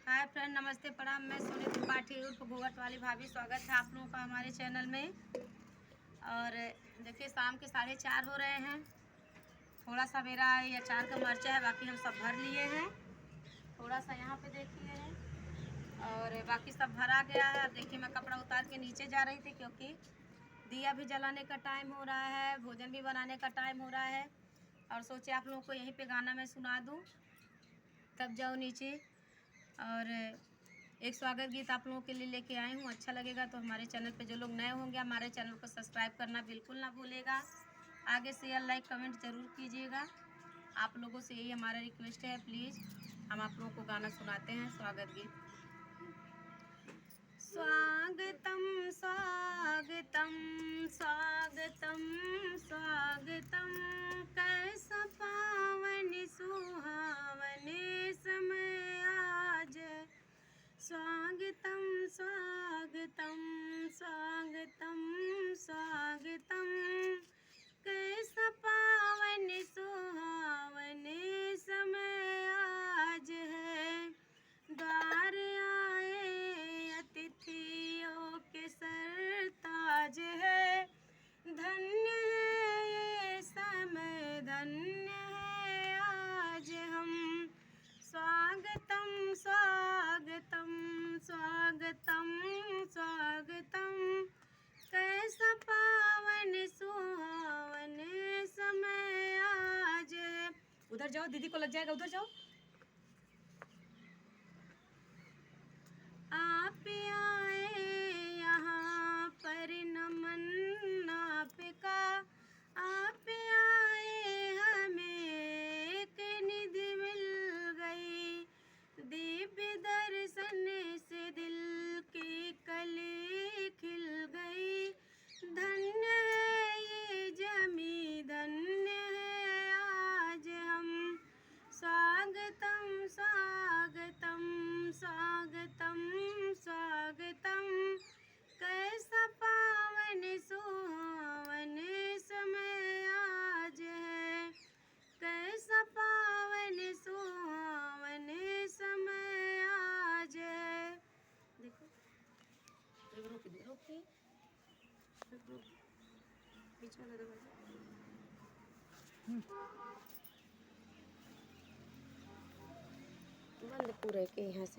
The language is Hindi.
हाय फ्रेंड, नमस्ते प्रणाम। मैं सोनी त्रिपाठी उर्फ घूंघट वाली भाभी। स्वागत है आप लोगों का हमारे चैनल में। और देखिए शाम के 4:30 हो रहे हैं। थोड़ा सा मेरा ये अचार का मर्चा है, बाकी हम सब भर लिए हैं। थोड़ा सा यहाँ पे देखिए है और बाकी सब भरा गया है। अब देखिए मैं कपड़ा उतार के नीचे जा रही थी क्योंकि दिया भी जलाने का टाइम हो रहा है, भोजन भी बनाने का टाइम हो रहा है। और सोचे आप लोगों को यहीं पे गाना मैं सुना दूँ, तब जाओ नीचे। और एक स्वागत गीत आप लोगों के लिए लेके आई हूँ। अच्छा लगेगा तो हमारे चैनल पे जो लोग नए होंगे हमारे चैनल को सब्सक्राइब करना बिल्कुल ना भूलेगा। आगे शेयर लाइक कमेंट ज़रूर कीजिएगा। आप लोगों से यही हमारा रिक्वेस्ट है, प्लीज़। हम आप लोगों को गाना सुनाते हैं, स्वागत गीत। स्वागतम स्वागतम स्वागतम स्वागतम, कैसा पावन सुहावन समय आज। स्वागतम स्वागतम स्वागतम स्वागतम, कैसा पावन सुहावन समय आज है। द्वार आए अतिथियों के सरताज है। धन्य है ये समय, धन्य है आज हम। स्वागतम स्वागतम स्वागतम स्वागतम, कैसा पावन सुहावन समय आज। उधर जाओ, दीदी को लग जाएगा, उधर जाओ। आप आए यहाँ पर नमन आपका, आप आए हमें एक निधि मिल गई। दिव्य दर्शन से दिल की कली खिल गई। धन्य है ये जमी, धन्य है आज हम। स्वागतम स्वागतम स्वागतम स्वागतम, कैसा पावन सुहावन समय आज है। कैसा पावन सुहावन समय आज है। देखो रोकी बीच में बंद पूरे के यहाँ से